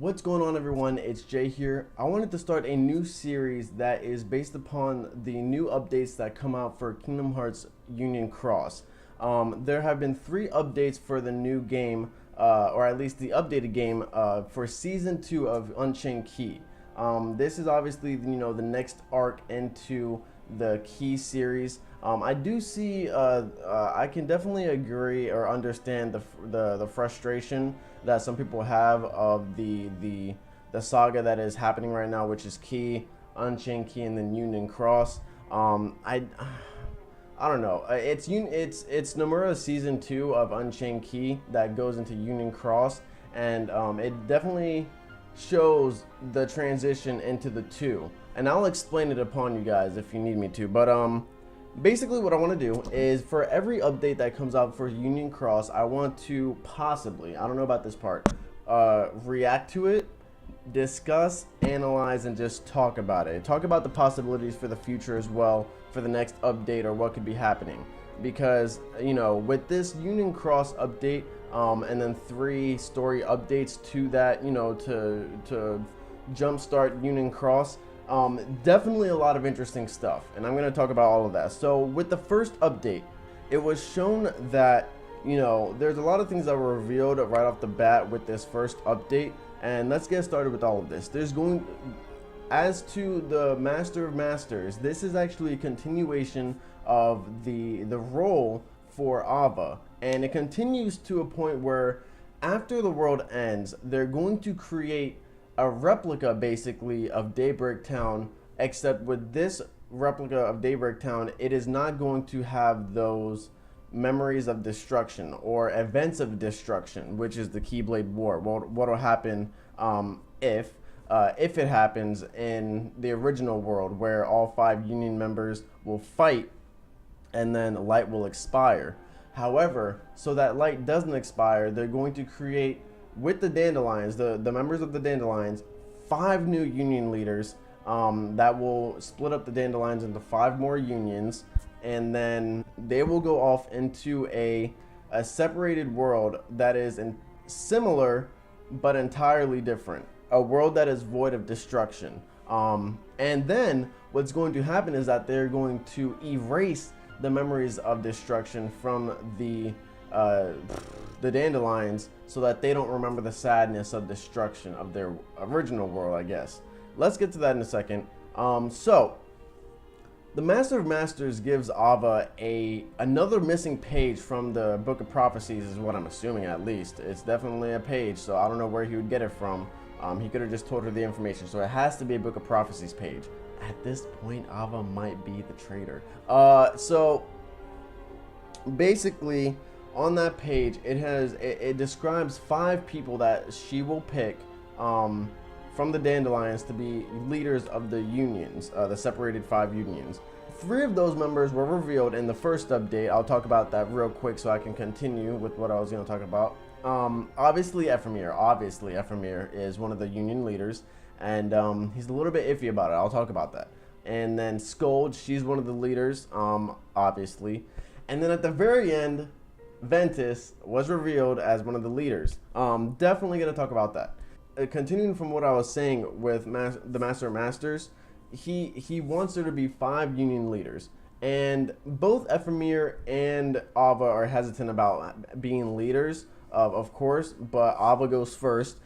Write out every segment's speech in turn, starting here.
What's going on, everyone? It's Jay here. I wanted to start a new series that is based upon the new updates that come out for Kingdom Hearts Union Cross. There have been 3 updates for the new game, or at least the updated game for Season 2 of Unchained Key. This is obviously, the next arc into the Key series. I do see, I can definitely agree or understand the frustration that some people have of the saga that is happening right now, which is Key, Unchained Key, and then Union Cross. I don't know. It's Nomura Season 2 of Unchained Key that goes into Union Cross, and it definitely shows the transition into the two. And I'll explain it upon you guys if you need me to. But basically what I want to do is for every update that comes out for Union Cross, I want to possibly, I don't know about this part, react to it, discuss, analyze, and just talk about it. Talk about the possibilities for the future as well, for the next update or what could be happening. Because, with this Union Cross update, and then 3 story updates to that, to jumpstart Union Cross, definitely a lot of interesting stuff, and I'm going to talk about all of that. So with the first update, it was shown that, there's a lot of things that were revealed right off the bat with this first update, and let's get started with all of this. As to the Master of Masters, this is actually a continuation of the role for Ava, and it continues to a point where after the world ends, they're going to create a replica basically of Daybreak Town, except with this replica of Daybreak Town, it is not going to have those memories of destruction or events of destruction, which is the Keyblade War. What will happen if it happens in the original world, where all 5 Union members will fight and then light will expire. However, so that light doesn't expire, they're going to create, with the Dandelions, the members of the Dandelions, 5 new Union leaders that will split up the Dandelions into 5 more unions, and then they will go off into a separated world that is similar but entirely different. A world that is void of destruction. And then what's going to happen is that they're going to erase the memories of destruction from the Dandelions, so that they don't remember the sadness of destruction of their original world, I guess. Let's get to that in a second. So the Master of Masters gives Ava another missing page from the Book of Prophecies, is what I'm assuming. At least it's definitely a page, so I don't know where he would get it from. He could have just told her the information, so it has to be a Book of Prophecies page. At this point, Ava might be the traitor. So basically, on that page, it describes 5 people that she will pick from the Dandelions to be leaders of the unions, the separated 5 unions. 3 of those members were revealed in the first update. I'll talk about that real quick so I can continue with what I was going to talk about. Obviously Ephemir is one of the union leaders, and he's a little bit iffy about it. I'll talk about that. And then Scold, she's one of the leaders, obviously. And then at the very end, Ventus was revealed as one of the leaders. Definitely going to talk about that. Continuing from what I was saying with the Master of Masters, he wants there to be 5 union leaders. And both Ephemir and Ava are hesitant about being leaders, of course, but Ava goes first.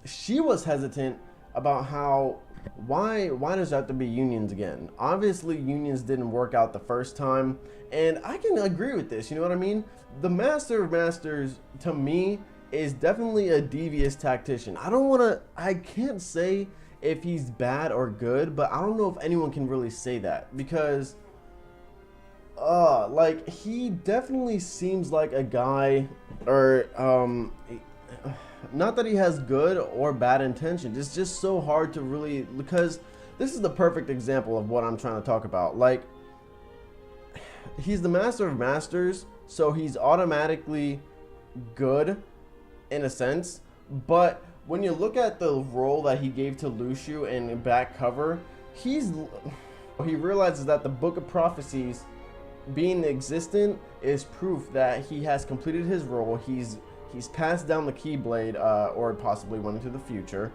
She was hesitant about why does there have to be unions again? Obviously, unions didn't work out the first time, and I can agree with this, you know what I mean? The Master of Masters, to me, is definitely a devious tactician. I can't say if he's bad or good, but I don't know if anyone can really say that, because he definitely seems like a guy, or not that he has good or bad intentions. It's just so hard to really, because this is the perfect example of what I'm trying to talk about. Like, he's the Master of Masters, so he's automatically good in a sense, but when you look at the role that he gave to Lucio in back cover, he realizes that the Book of Prophecies being existent is proof that he has completed his role. He's He's passed down the Keyblade, or possibly went into the future.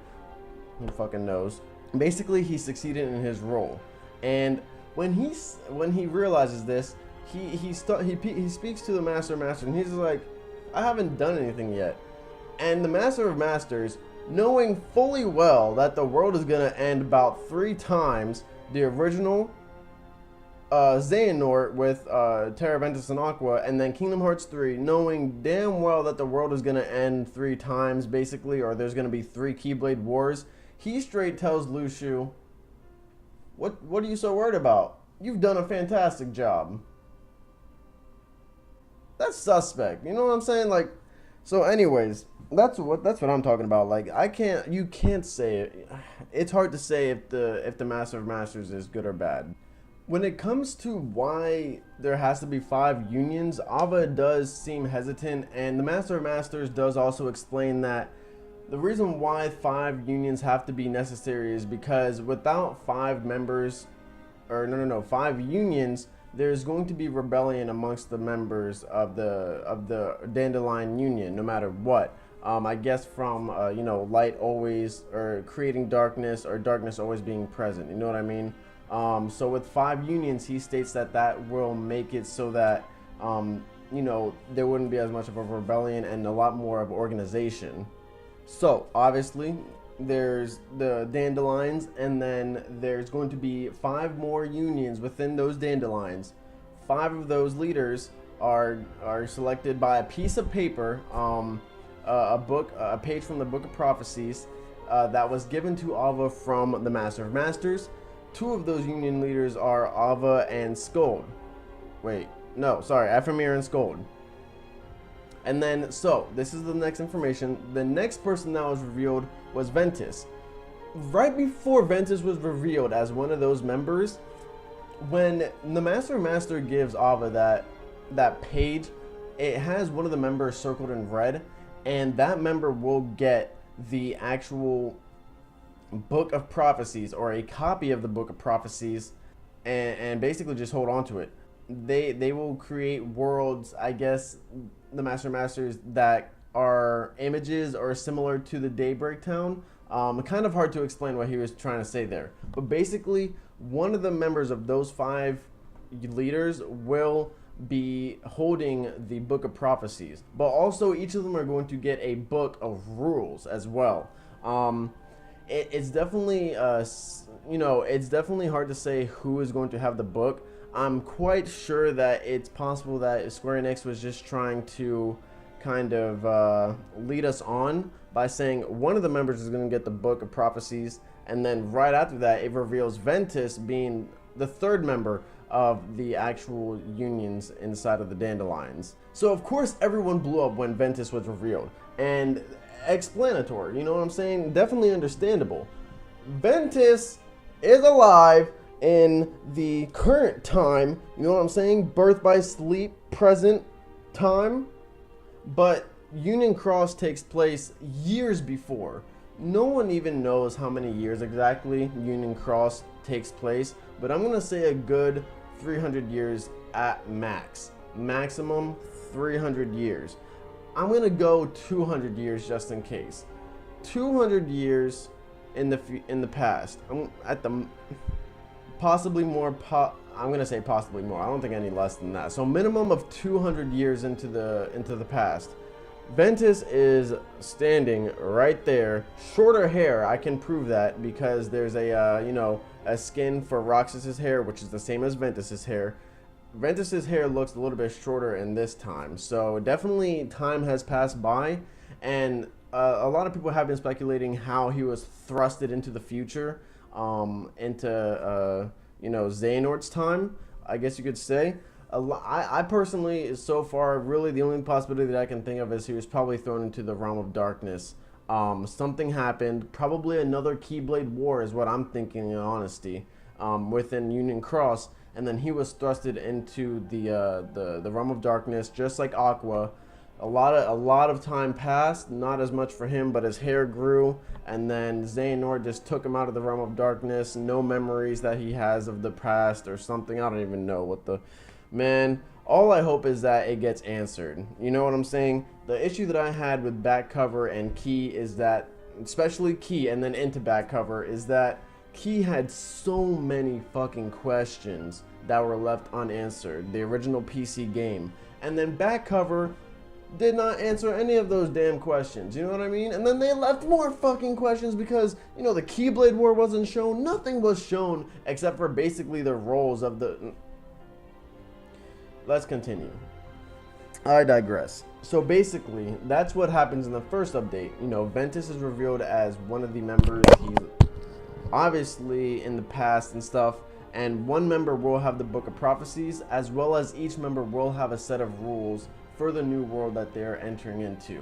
Who fucking knows? Basically, he succeeded in his role, and when he realizes this, he speaks to the Master of Masters, and he's like, I haven't done anything yet. And the Master of Masters, knowing fully well that the world is gonna end about 3 times the original Xehanort with Terra Ventus and Aqua, and then Kingdom Hearts 3, knowing damn well that the world is gonna end 3 times basically, or there's gonna be 3 Keyblade Wars, he straight tells Luxu, what are you so worried about? You've done a fantastic job. That's suspect. You know what I'm saying? Like, so anyways, that's what I'm talking about. Like, you can't say it. It's hard to say if the Master of Masters is good or bad. When it comes to why there has to be 5 unions, Ava does seem hesitant, and the Master of Masters does also explain that the reason why 5 unions have to be necessary is because without 5 members, or no, 5 unions, there's going to be rebellion amongst the members of the Dandelion Union, no matter what. I guess from light always, or creating darkness, or darkness always being present. You know what I mean? So with 5 unions, he states that will make it so that there wouldn't be as much of a rebellion and a lot more of organization. So obviously there's the Dandelions, and then there's going to be 5 more unions within those Dandelions. 5 of those leaders are selected by a piece of paper, a page from the Book of Prophecies that was given to Ava from the Master of Masters. 2 of those union leaders are Ava and Skold. Ephemera and Skold. And then, so, this is the next information. The next person that was revealed was Ventus. Right before Ventus was revealed as one of those members, when the Master of Master gives Ava that page, it has one of the members circled in red, and that member will get the actual Book of Prophecies, or a copy of the Book of Prophecies, and basically just hold on to it. They will create worlds, I guess, the Master Masters, that are images or similar to the Daybreak Town. Kind of hard to explain what he was trying to say there. But basically, one of the members of those 5 leaders will be holding the Book of Prophecies. But also, each of them are going to get a book of rules as well. It's definitely, it's definitely hard to say who is going to have the book. I'm quite sure that it's possible that Square Enix was just trying to kind of lead us on by saying one of the members is going to get the Book of Prophecies, and then right after that it reveals Ventus being the 3rd member of the actual unions inside of the Dandelions. So of course everyone blew up when Ventus was revealed, and explanatory, you know what I'm saying? Definitely understandable. Ventus is alive in the current time, you know what I'm saying? Birth by sleep, present time. But Union Cross takes place years before. No one even knows how many years exactly Union Cross takes place, but I'm gonna say a good 300 years at max. Maximum 300 years. I'm gonna go 200 years just in case. 200 years in the past. I'm at the possibly more. I'm gonna say possibly more. I don't think any less than that. So minimum of 200 years into the past. Ventus is standing right there. Shorter hair, I can prove that because there's a skin for Roxas's hair, which is the same as Ventus's hair. Ventus's hair looks a little bit shorter in this time, so definitely time has passed by, and a lot of people have been speculating how he was thrusted into the future, into Xehanort's time, I guess you could say. I personally, so far, really the only possibility that I can think of is he was probably thrown into the realm of darkness. Something happened, probably another Keyblade War is what I'm thinking in honesty, within Union Cross, and then he was thrusted into the realm of darkness, just like Aqua. A lot of time passed, not as much for him, but his hair grew, and then Xehanort just took him out of the realm of darkness. No memories that he has of the past or something. I don't even know what the... Man, all I hope is that it gets answered. You know what I'm saying? The issue that I had with back cover and Key is that, especially Key and then into back cover, is that Key had so many fucking questions that were left unanswered, the original PC game. And then back cover did not answer any of those damn questions, you know what I mean? And then they left more fucking questions because, you know, the Keyblade War wasn't shown. Nothing was shown except for basically the roles of the... Let's continue. I digress. So basically, that's what happens in the first update. You know, Ventus is revealed as one of the members. He's obviously in the past and stuff. And one member will have the Book of Prophecies, as well as each member will have a set of rules for the new world that they're entering into.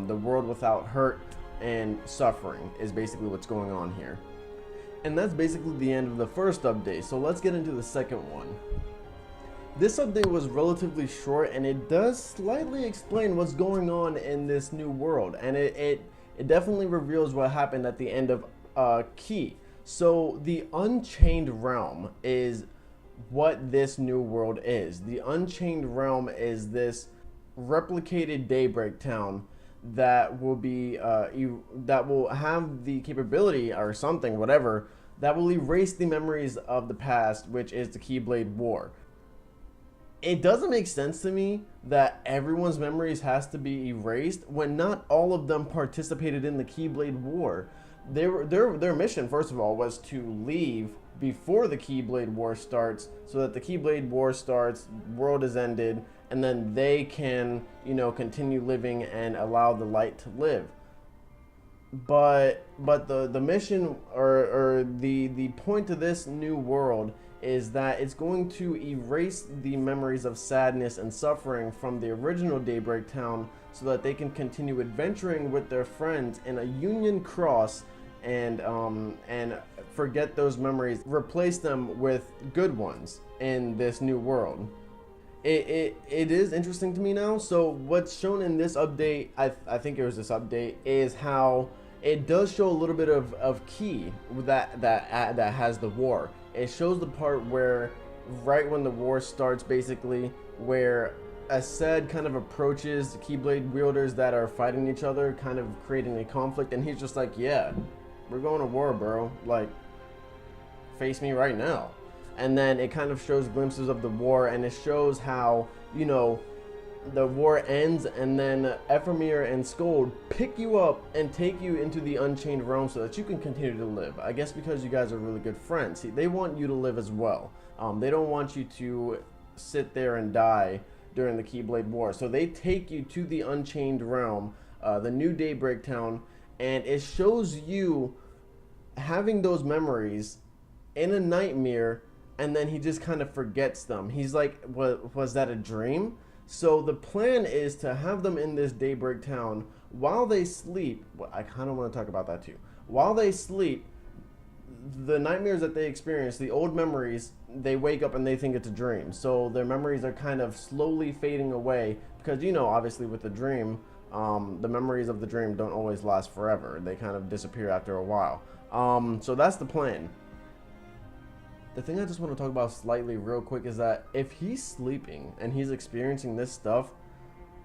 The world without hurt and suffering is basically what's going on here. And that's basically the end of the first update. So let's get into the second one. This update was relatively short, and it does slightly explain what's going on in this new world. And it definitely reveals what happened at the end of Key. So the Unchained Realm is what this new world is. The Unchained Realm is this replicated Daybreak Town that will be that will have the capability or something, whatever, that will erase the memories of the past, which is the Keyblade War. It doesn't make sense to me that everyone's memories has to be erased when not all of them participated in the Keyblade War. Their mission, first of all, was to leave before the Keyblade War starts, so that the Keyblade War starts, world is ended, and then they can, you know, continue living and allow the light to live. But the mission or the point of this new world is that it's going to erase the memories of sadness and suffering from the original Daybreak Town, so that they can continue adventuring with their friends in a Union Cross and forget those memories, replace them with good ones in this new world. It is interesting to me now. So what's shown in this update, I think it was this update, is how it does show a little bit of Key that has the war. It shows the part where right when the war starts, basically, where Aced kind of approaches the Keyblade wielders that are fighting each other, kind of creating a conflict, and he's just like, yeah, we're going to war, bro. Like, face me right now. And then it kind of shows glimpses of the war, and it shows how, you know, the war ends, and then Ephemera and Scold pick you up and take you into the Unchained Realm so that you can continue to live. I guess because you guys are really good friends. See, they want you to live as well. They don't want you to sit there and die during the Keyblade War. So they take you to the Unchained Realm, the new Daybreak Town, and it shows you having those memories in a nightmare, and then he just kind of forgets them. He's like, was that a dream? So the plan is to have them in this Daybreak Town while they sleep. Well, I kind of want to talk about that too. While they sleep, the nightmares that they experience, the old memories, they wake up and they think it's a dream. So their memories are kind of slowly fading away because, you know, obviously with the dream, the memories of the dream don't always last forever. They kind of disappear after a while. So that's the plan. The thing I just want to talk about slightly real quick is that if he's sleeping and he's experiencing this stuff,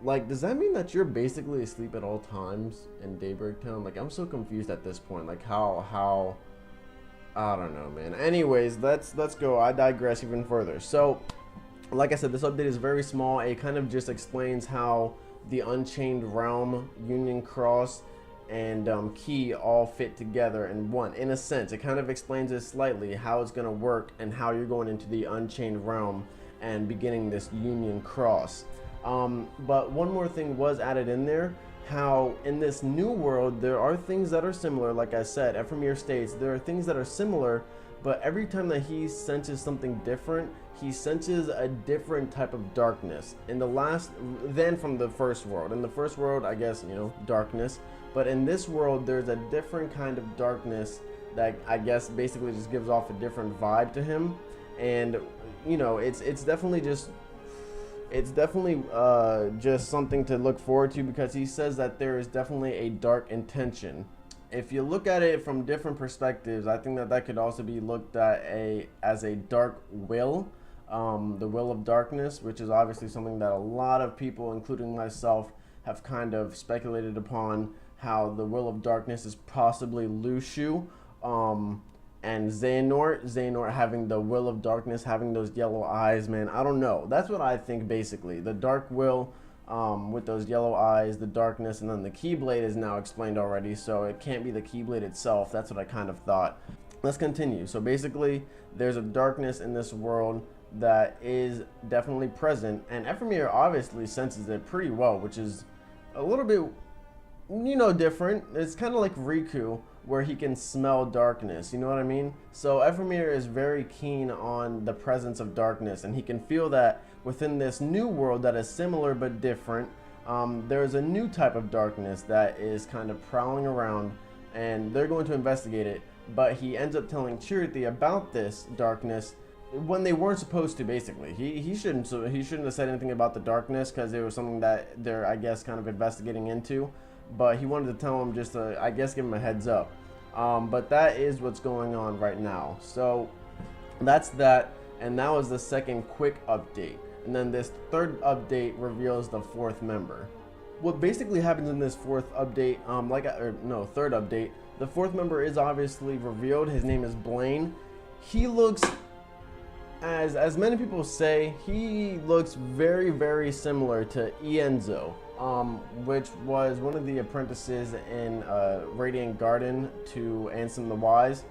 like, does that mean that you're basically asleep at all times in Daybreak Town? Like, I'm so confused at this point. Like, how I don't know, man. Anyways, let's go. I digress even further. So, like I said, this update is very small. It kind of just explains how the Unchained Realm, Union Cross, and Key all fit together in one. In a sense, it kind of explains it slightly, how it's going to work and how you're going into the Unchained Realm and beginning this Union Cross. But one more thing was added in there, how in this new world there are things that are similar. Like I said, Ephemera states there are things that are similar, but every time that he senses something different, he senses a different type of darkness. In the last, then from the first world. In the first world, I guess, you know, darkness. But in this world, there's a different kind of darkness that I guess basically just gives off a different vibe to him. And, you know, it's definitely just something to look forward to, because he says that there is definitely a dark intention. If you look at it from different perspectives, I think that could also be looked at as a dark will, the will of darkness, which is obviously something that a lot of people, including myself, have kind of speculated upon how the Will of Darkness is possibly Luxu, and Xehanort having the Will of Darkness, having those yellow eyes, man. I don't know. That's what I think, basically. The Dark Will, with those yellow eyes, the darkness, and then the Keyblade is now explained already, so it can't be the Keyblade itself. That's what I kind of thought. Let's continue. So basically, there's a darkness in this world that is definitely present, and Ephemera obviously senses it pretty well, which is a little bit, different. It's kind of like Riku, where he can smell darkness, you know what I mean? So Ephemera is very keen on the presence of darkness, and he can feel that within this new world that is similar but different, there's a new type of darkness that is kind of prowling around, and they're going to investigate it. But he ends up telling Chirithy about this darkness when they weren't supposed to. Basically, he shouldn't have said anything about the darkness, because it was something that they're, I guess, kind of investigating into. But he wanted to tell him, just to, I guess, give him a heads up. But that is what's going on right now. So that's that, and that was the second quick update. And then this third update reveals the fourth member. What basically happens in this fourth update, third update, the fourth member is obviously revealed. His name is Blaine. He looks, as many people say, he looks very, very similar to Ienzo, which was one of the apprentices in Radiant Garden to Ansem the Wise.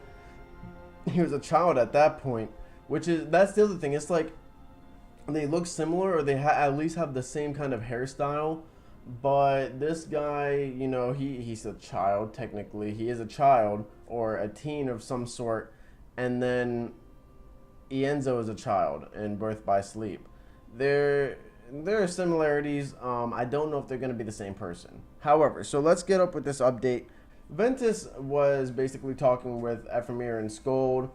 He was a child at that point, that's the other thing. It's like they look similar, or they at least have the same kind of hairstyle. But this guy, he's a child, technically. He is a child, or a teen of some sort. And then Ienzo is a child in Birth by Sleep. There are similarities. I don't know if they're going to be the same person. However, so let's get up with this update. Ventus was basically talking with Ephemera and Scold,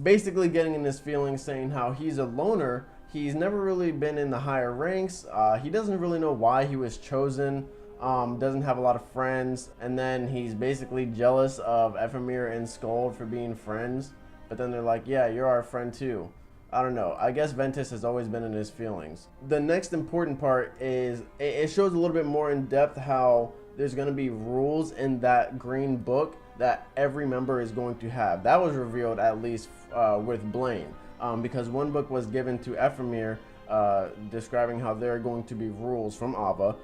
basically getting in his feelings, saying how he's a loner. He's never really been in the higher ranks. He doesn't really know why he was chosen. Doesn't have a lot of friends. And then he's basically jealous of Ephemera and Scold for being friends. But then they're like, yeah, you're our friend too. I don't know. I guess Ventus has always been in his feelings. The next important part is it shows a little bit more in depth how there's going to be rules in that green book that every member is going to have. That was revealed at least with Blaine. Because one book was given to Ephemera describing how there are going to be rules from Ava.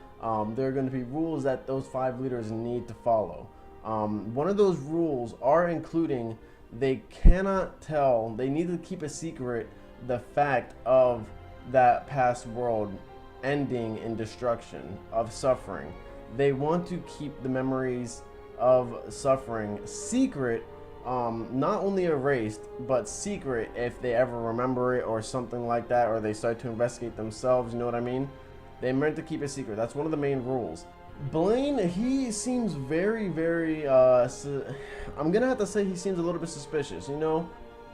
There are going to be rules that those 5 leaders need to follow. One of those rules are including they cannot tell, they need to keep a secret the fact of that past world ending in destruction, of suffering. They want to keep the memories of suffering secret. Not only erased, but secret if they ever remember it or something like that, or they start to investigate themselves, you know what I mean? They meant to keep it secret. That's one of the main rules. Blaine, he seems very, very, I'm gonna have to say he seems a little bit suspicious,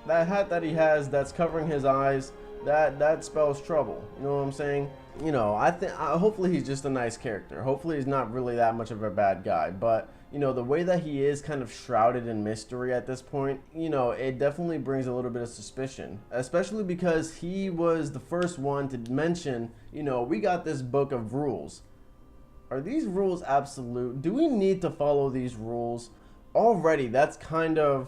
That hat that he has that's covering his eyes, that spells trouble, you know what I'm saying? I think, hopefully he's just a nice character. Hopefully he's not really that much of a bad guy, but the way that he is kind of shrouded in mystery at this point, it definitely brings a little bit of suspicion, especially because he was the first one to mention, we got this book of rules. Are these rules absolute? Do we need to follow these rules? Already, that kind of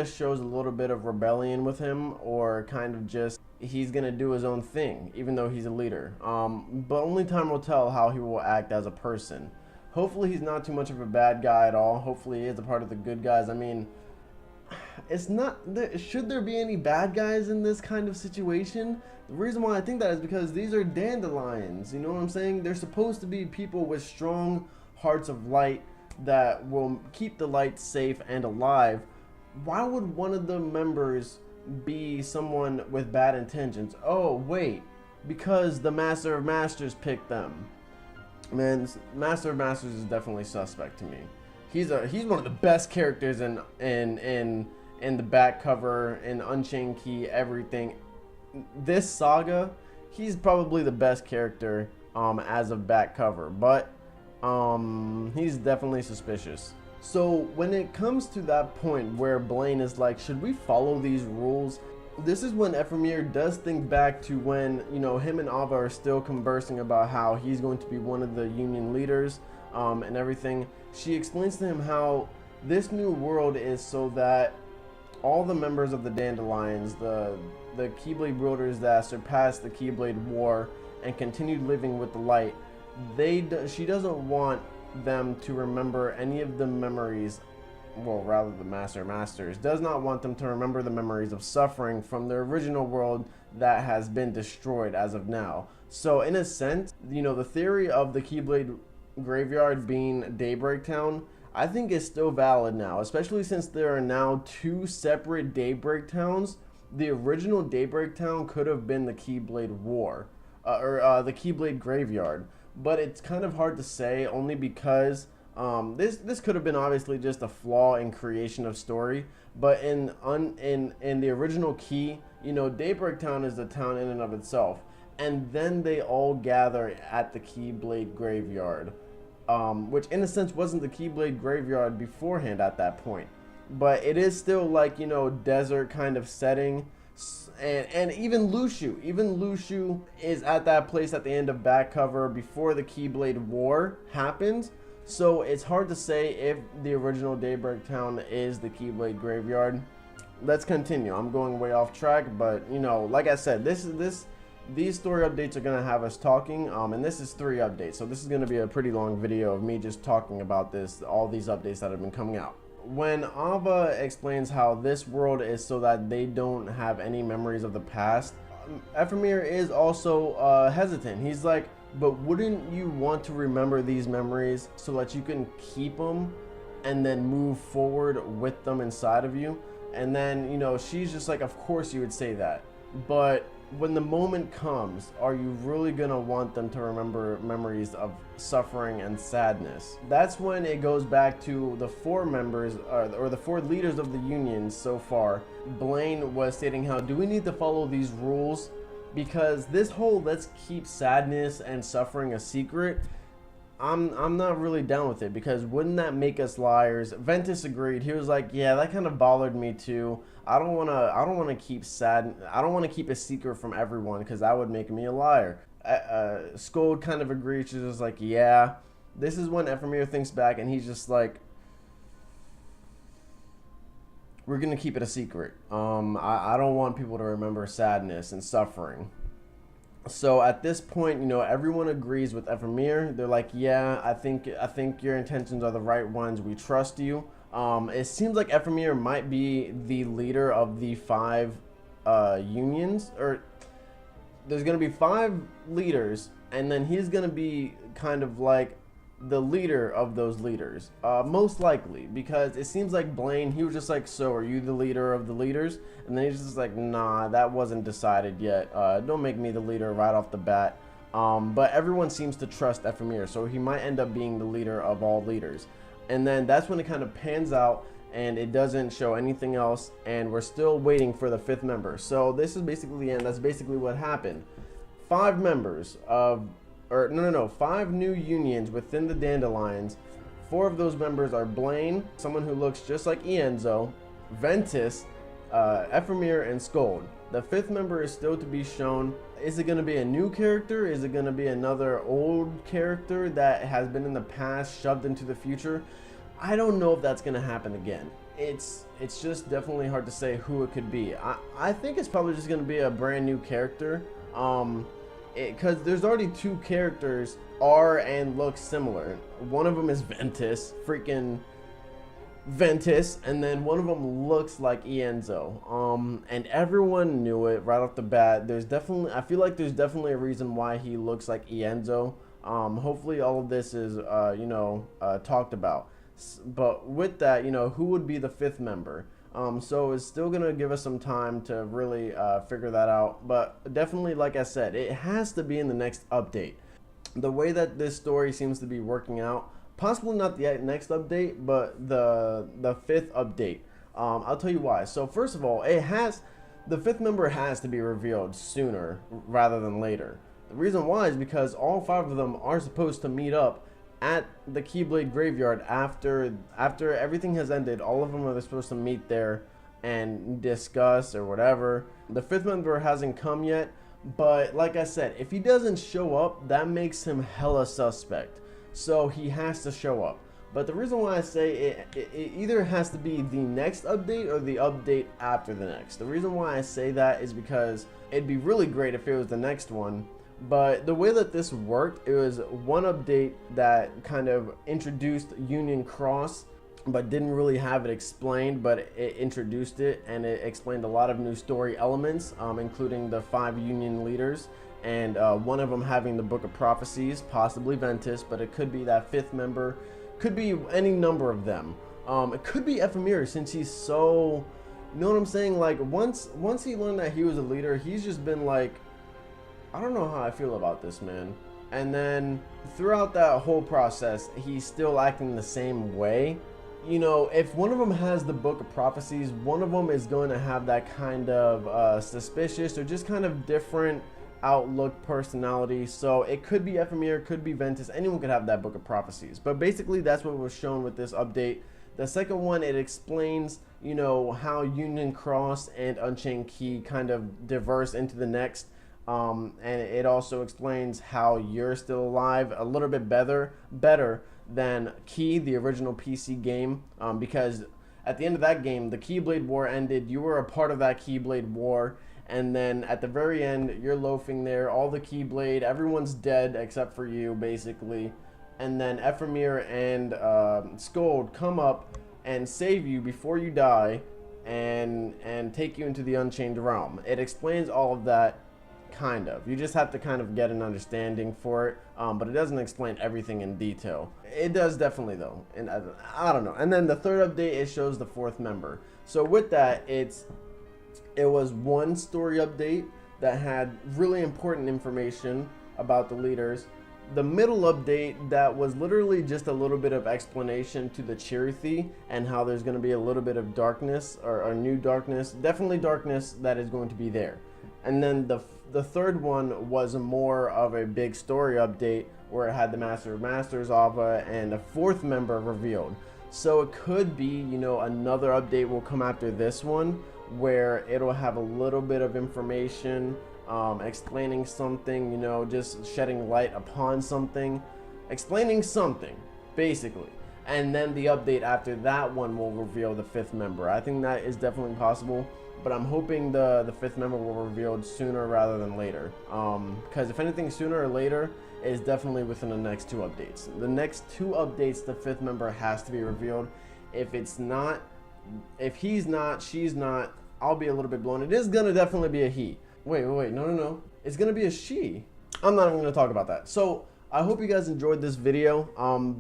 shows a little bit of rebellion with him, or kind of just he's gonna do his own thing, even though he's a leader. But only time will tell how he will act as a person. Hopefully he's not too much of a bad guy at all. Hopefully he is a part of the good guys. I mean, it's not, should there be any bad guys in this kind of situation? The reason why I think that is because these are dandelions, you know what I'm saying? They're supposed to be people with strong hearts of light that will keep the light safe and alive. Why would one of the members be someone with bad intentions? Oh, wait, because the Master of Masters picked them. Man, Master of Masters is definitely suspect to me. He's one of the best characters in the back cover, in Unchained Key, everything. This saga, he's probably the best character as of back cover, but he's definitely suspicious. So when it comes to that point where Blaine is like, should we follow these rules? This is when Ephemir does think back to when, you know, him and Ava are still conversing about how he's going to be one of the Union leaders, and everything. She explains to him how this new world is so that all the members of the Dandelions, the Keyblade wielders that surpassed the Keyblade War and continued living with the light, she doesn't want them to remember any of the memories, well, rather the Masters does not want them to remember the memories of suffering from the original world that has been destroyed as of now. So in a sense, you know, the theory of the Keyblade graveyard being Daybreak Town, I think is still valid now, especially since there are now two separate Daybreak Towns. The original Daybreak Town could have been the Keyblade War, or the Keyblade Graveyard, but it's kind of hard to say only because this could have been obviously just a flaw in creation of story, but in the original Key, you know, Daybreak Town is a town in and of itself, and then they all gather at the Keyblade Graveyard, which in a sense wasn't the Keyblade Graveyard beforehand at that point, but it is still like, you know, desert kind of setting. And even Lushu is at that place at the end of back cover before the Keyblade War happens. So it's hard to say if the original Daybreak Town is the Keyblade Graveyard. Let's continue. I'm going way off track, but you know, like I said, these story updates are gonna have us talking, and this is 3 updates, so this is gonna be a pretty long video of me just talking about all these updates that have been coming out. When Ava explains how this world is so that they don't have any memories of the past, Ephemir is also hesitant. He's like, but wouldn't you want to remember these memories so that you can keep them and then move forward with them inside of you? And then, you know, she's just like, of course you would say that, but when the moment comes, are you really gonna want them to remember memories of suffering and sadness? That's when it goes back to the 4 members, or the 4 leaders of the Union so far. Blaine was stating how, do we need to follow these rules? Because this whole let's keep sadness and suffering a secret, I'm not really down with it, because wouldn't that make us liars? Ventus agreed. He was like, yeah, that kind of bothered me too. I don't want to keep I don't want to keep a secret from everyone, because that would make me a liar. Scold kind of agreed. She's just like, yeah. This is when Ephemir thinks back, and he's just like, we're gonna keep it a secret. I don't want people to remember sadness and suffering. So at this point, you know, everyone agrees with Ephemir. They're like, yeah, I think your intentions are the right ones. We trust you. It seems like Ephemir might be the leader of the 5 unions, or there's gonna be 5 leaders, and then he's gonna be kind of like the leader of those leaders, most likely, because it seems like Blaine, he was just like, so are you the leader of the leaders? And then he's just like, nah, that wasn't decided yet. Don't make me the leader right off the bat. But everyone seems to trust Ephemir, so he might end up being the leader of all leaders. And then that's when it kind of pans out, and it doesn't show anything else, and we're still waiting for the 5th member. So this is basically the end. That's basically what happened. 5 members of, or no, 5 new unions within the Dandelions. 4 of those members are Blaine, someone who looks just like Ienzo, Ventus, Ephemir, and Scold. The 5th member is still to be shown. Is it going to be a new character? Is it going to be another old character that has been in the past shoved into the future? I don't know if that's going to happen again. It's just definitely hard to say who it could be. I think it's probably just going to be a brand new character. Because there's already 2 characters are and look similar. One of them is Ventus, freaking Ventus, and then one of them looks like Ienzo. And everyone knew it right off the bat. I feel like there's definitely a reason why he looks like Ienzo. Hopefully all of this is, talked about. But with that, you know, who would be the 5th member? So it's still gonna give us some time to really figure that out, but definitely, like I said, it has to be in the next update. The way that this story seems to be working out, possibly not the next update, but the 5th update. I'll tell you why. So first of all, the 5th member has to be revealed sooner rather than later. The reason why is because all 5 of them are supposed to meet up at the Keyblade Graveyard after everything has ended. All of them are supposed to meet there and discuss or whatever. The fifth member hasn't come yet, but like I said, if he doesn't show up, that makes him hella suspect. So he has to show up. But the reason why I say it either has to be the next update or the update after the next. The reason why I say that is because it'd be really great if it was the next one. But the way that this worked, it was one update that kind of introduced Union Cross, but didn't really have it explained, but it introduced it, and it explained a lot of new story elements, including the 5 Union leaders, and one of them having the Book of Prophecies, possibly Ventus, but it could be that 5th member, could be any number of them. It could be Ephemera, since he's so, you know what I'm saying? Like once he learned that he was a leader, he's just been like, I don't know how I feel about this, man. And then throughout that whole process, he's still acting the same way. You know, if one of them has the Book of Prophecies, one of them is going to have that kind of suspicious or just kind of different outlook, personality. So it could be Ephemera, could be Ventus, anyone could have that Book of Prophecies. But basically that's what was shown with this update. The second one, it explains, you know, how Union Cross and Unchained Key kind of diverse into the next. And it also explains how you're still alive a little bit better than Key, the original PC game, because at the end of that game, the Keyblade War ended. You were a part of that Keyblade War, and then at the very end, you're loafing there, all the Keyblade, everyone's dead except for you, basically. And then Ephemera and Scold come up and save you before you die, and take you into the Unchained Realm. It explains all of that. Kind of. You just have to kind of get an understanding for it, but it doesn't explain everything in detail. It does definitely though, and I don't know. And then the third update, it shows the 4th member. So with that, it was one story update that had really important information about the leaders. The middle update that was literally just a little bit of explanation to the Chirithy and how there's going to be a little bit of darkness or new darkness, definitely darkness that is going to be there. And then the third one was more of a big story update where it had the Master of Masters, Ava, and a 4th member revealed. So it could be, you know, another update will come after this one where it'll have a little bit of information, explaining something, you know, just shedding light upon something, explaining something, basically. And then the update after that one will reveal the 5th member. I think that is definitely possible. But I'm hoping the 5th member will be revealed sooner rather than later. Because if anything, sooner or later is definitely within the next 2 updates. The next 2 updates, the 5th member has to be revealed. If it's not, if he's not, she's not, I'll be a little bit blown. It is gonna definitely be a he. Wait, no. It's gonna be a she. I'm not even gonna talk about that. So I hope you guys enjoyed this video.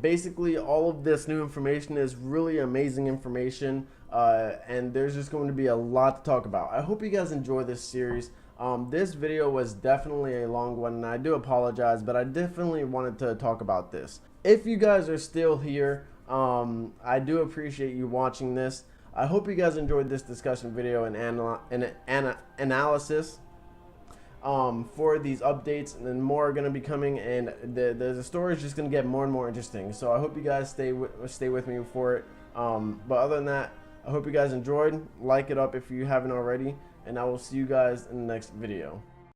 Basically, all of this new information is really amazing information. And there's just going to be a lot to talk about. I hope you guys enjoy this series. This video was definitely a long one, and I do apologize, but I definitely wanted to talk about this. If you guys are still here, I do appreciate you watching this. I hope you guys enjoyed this discussion video and analysis for these updates, and then more are going to be coming, and the story is just going to get more and more interesting. So I hope you guys stay with me for it. But other than that, I hope you guys enjoyed. Like it up if you haven't already, and I will see you guys in the next video.